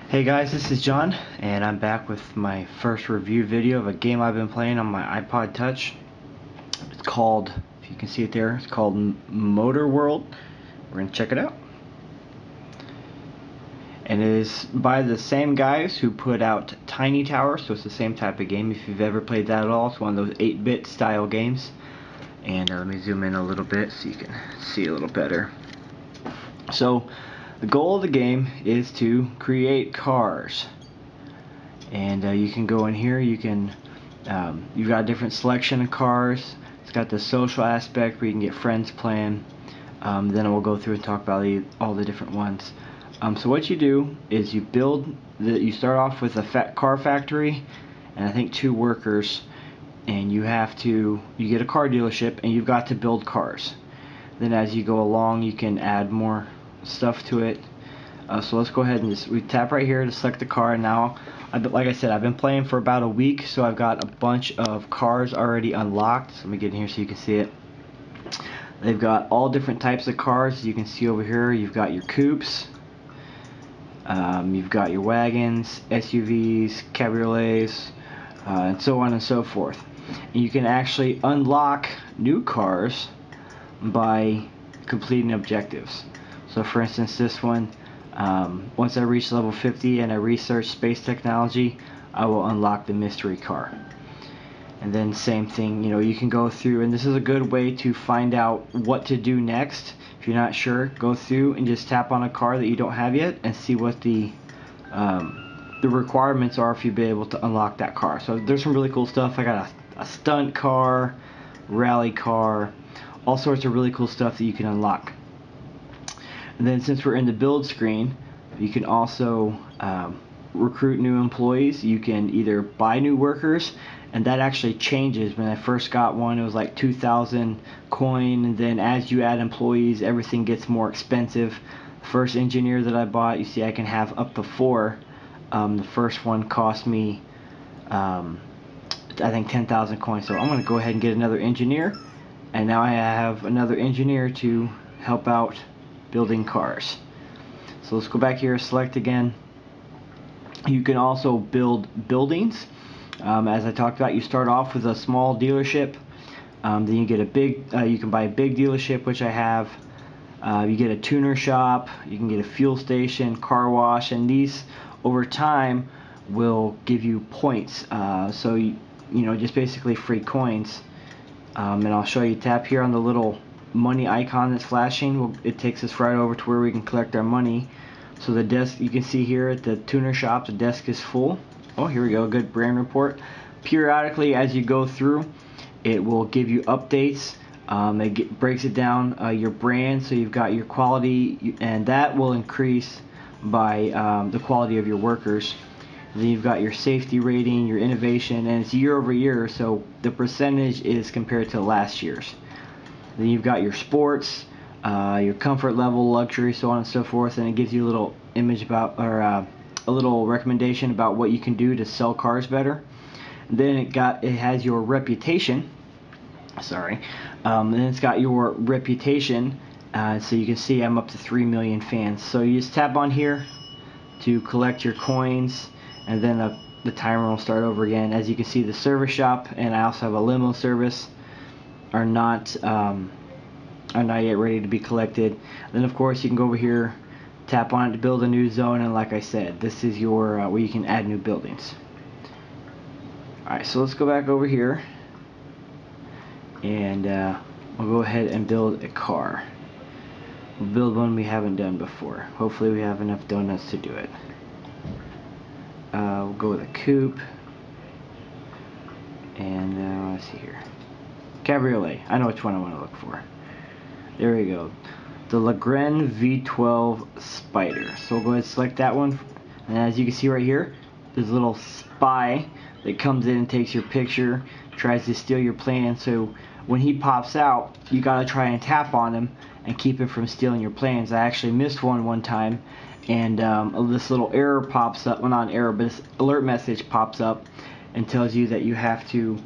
Hey guys, this is John, and I'm back with my first review video of a game I've been playing on my iPod Touch. It's called, if you can see it there, it's called Motor World. We're going to check it out. And it is by the same guys who put out Tiny Tower, so it's the same type of game. If you've ever played that at all, it's one of those 8-bit style games. And let me zoom in a little bit so you can see a little better. So, the goal of the game is to create cars. And you can go in here, you've got a different selection of cars. It's got the social aspect where you can get friends playing. Then we'll go through and talk about all the different ones. So what you do is you start off with a car factory and I think 2 workers, and you get a car dealership and you've got to build cars. Then as you go along you can add more stuff to it. So let's go ahead and we tap right here to select the car. And now, like I said, I've been playing for about a week, so I've got a bunch of cars already unlocked. So let me get in here so you can see it. They've got all different types of cars. You can see over here, you've got your coupes, you've got your wagons, SUVs, cabriolets, and so on and so forth. And you can actually unlock new cars by completing objectives. So for instance, this one, once I reach level 50 and I research space technology, I will unlock the mystery car. And then same thing, you can go through, and this is a good way to find out what to do next. If you're not sure, go through and just tap on a car that you don't have yet and see what the requirements are if you'll be able to unlock that car. So there's some really cool stuff. I got a stunt car, rally car, all sorts of really cool stuff that you can unlock. And then since we're in the build screen, you can also recruit new employees. You can either buy new workers, and that actually changes. When I first got one, it was like 2,000 coin, and then as you add employees, everything gets more expensive. The first engineer that I bought, you see I can have up to 4. The first one cost me, I think 10,000 coins. So I'm going to go ahead and get another engineer, and now I have another engineer to help out building cars. So let's go back here, select again. You can also build buildings. As I talked about, you start off with a small dealership, then you get a big, you can buy a big dealership, which I have. You get a tuner shop, you can get a fuel station, car wash, and these over time will give you points. So just basically free coins. And I'll show you, tap here on the little money icon that's flashing. It takes us right over to where we can collect our money. So the desk, you can see here at the tuner shop, the desk is full. Oh, here we go, good brand report. Periodically as you go through, it will give you updates. Breaks it down, your brand, so you've got your quality, and that will increase by the quality of your workers. Then you've got your safety rating, your innovation, and it's year over year, so the percentage is compared to last year's. Then you've got your sports, your comfort level, luxury, so on and so forth, and it gives you a little image about, or a little recommendation about what you can do to sell cars better. And then it has your reputation. And then it's got your reputation, so you can see I'm up to 3 million fans. So you just tap on here to collect your coins, and then the timer will start over again. As you can see, the service shop, and I also have a limo service, are not yet ready to be collected. Then of course you can go over here, tap on it to build a new zone, and like I said, this is your where you can add new buildings. Alright, so let's go back over here, and we'll go ahead and build a car. We'll build one we haven't done before. Hopefully we have enough donuts to do it. We'll go with a coupe, and let's see here. Cabriolet. I know which one I want to look for. There we go. The Lagren V12 Spider. So we'll go ahead and select that one. And as you can see right here, there's a little spy that comes in and takes your picture, tries to steal your plan. So when he pops out, you gotta try and tap on him and keep him from stealing your plans. I actually missed one time, and this little error pops up. Well, not an error, but this alert message pops up and tells you that you have to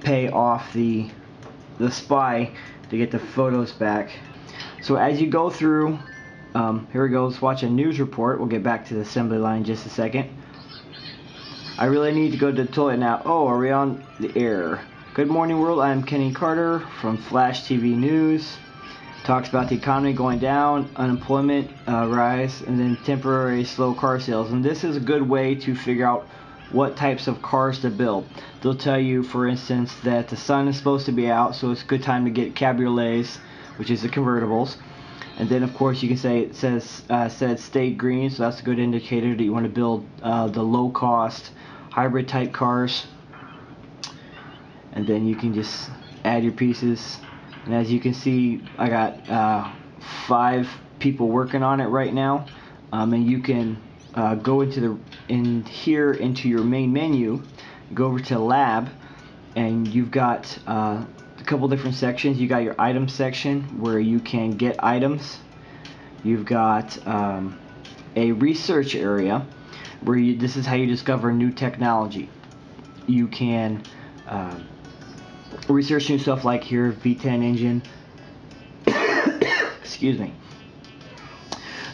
pay off the spy to get the photos back. So as you go through, Here we go. Let's watch a news report. We'll get back to the assembly line in just a second. I really need to go to the toilet now. Oh, are we on the air? Good morning, world. I'm Kenny Carter from Flash TV News. Talks about the economy going down, unemployment rise, and then temporary slow car sales. And this is a good way to figure out what types of cars to build. They'll tell you, for instance, that the sun is supposed to be out, so it's a good time to get cabriolets, which is the convertibles. And then, of course, you can say it says stay green, so that's a good indicator that you want to build the low-cost hybrid type cars. And then you can just add your pieces. And as you can see, I got 5 people working on it right now. And you can go into into your main menu, go over to lab, and you've got a couple different sections. You got your item section where you can get items. You've got a research area where this is how you discover new technology. You can research new stuff like here, V10 engine. Excuse me.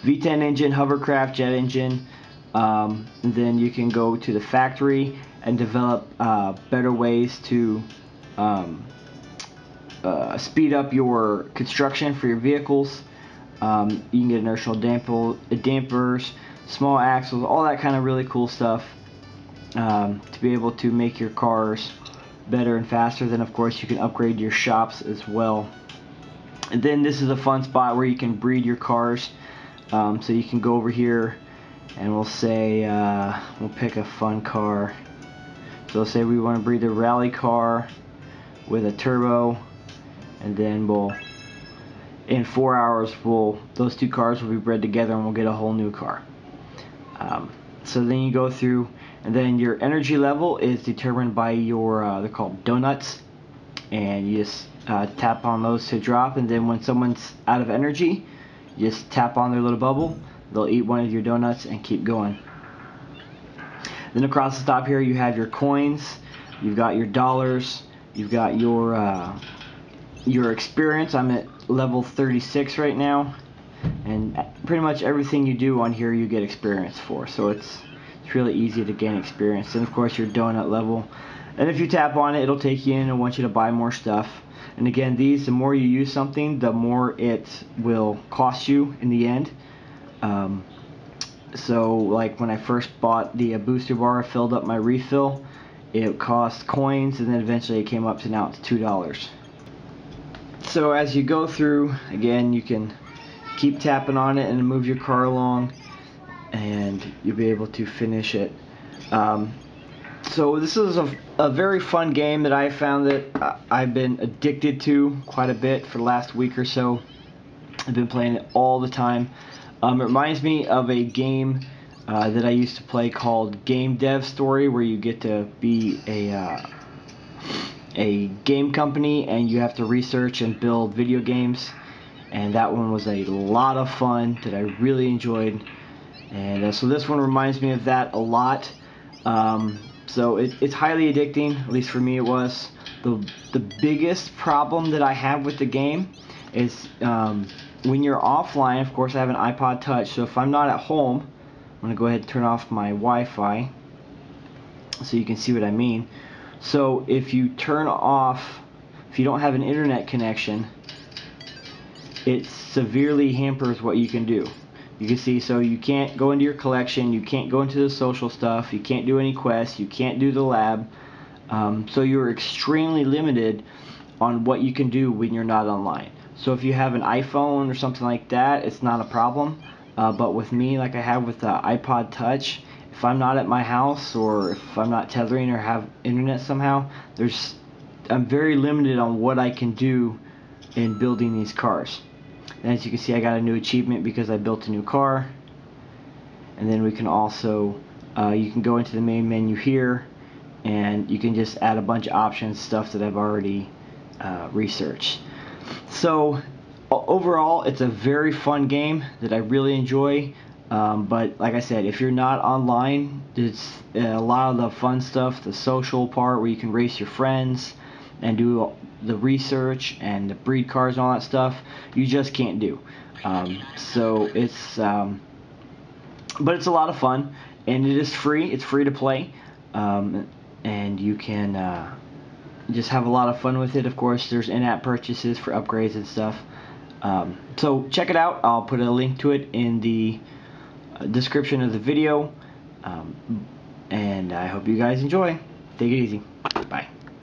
V10 engine, hovercraft, jet engine. And then you can go to the factory and develop better ways to speed up your construction for your vehicles. You can get inertial dampers, small axles, all that kind of really cool stuff to be able to make your cars better and faster. Then, of course, you can upgrade your shops as well. And then this is a fun spot where you can breed your cars. So you can go over here and we'll say we'll pick a fun car. So say we want to breed a rally car with a turbo, and then in 4 hours those 2 cars will be bred together and we'll get a whole new car. So then you go through, and then your energy level is determined by your they're called donuts, and you just tap on those to drop, and then when someone's out of energy, you just tap on their little bubble, they'll eat one of your donuts and keep going. Then across the top here you have your coins, you've got your dollars, you've got your experience. I'm at level 36 right now, and pretty much everything you do on here you get experience for, so it's really easy to gain experience. And of course your donut level, and if you tap on it, it'll take you in and want you to buy more stuff. And again, the more you use something, the more it will cost you in the end. So like when I first bought the booster bar, I filled up my refill, it cost coins, and then eventually it came up to now it's $2. So as you go through, again, you can keep tapping on it and move your car along, and you'll be able to finish it. So this is a very fun game that I found that I've been addicted to quite a bit for the last week or so. I've been playing it all the time. It reminds me of a game that I used to play called Game Dev Story, where you get to be a game company and you have to research and build video games. And that one was a lot of fun that I really enjoyed. And so this one reminds me of that a lot. So it's highly addicting, at least for me it was. The biggest problem that I have with the game is when you're offline. Of course I have an iPod Touch, so if I'm not at home, I'm going to go ahead and turn off my Wi-Fi so you can see what I mean. So if you if you don't have an internet connection, it severely hampers what you can do. You can see, so you can't go into your collection, you can't go into the social stuff, you can't do any quests, you can't do the lab. So you're extremely limited on what you can do when you're not online. So if you have an iPhone or something like that, it's not a problem. But with me, like I have with the iPod Touch, if I'm not at my house or if I'm not tethering or have internet somehow, I'm very limited on what I can do in building these cars. And as you can see, I got a new achievement because I built a new car. And then we can also, you can go into the main menu here, and you can just add a bunch of options, stuff that I've already researched. So overall, it's a very fun game that I really enjoy. But like I said, if you're not online, it's a lot of the fun stuff, the social part where you can race your friends, and do the research and the breed cars and all that stuff, you just can't do. So it's but it's a lot of fun, and it is free. It's free to play, and you can just have a lot of fun with it. Of course, there's in-app purchases for upgrades and stuff. So check it out. I'll put a link to it in the description of the video, and I hope you guys enjoy. Take it easy.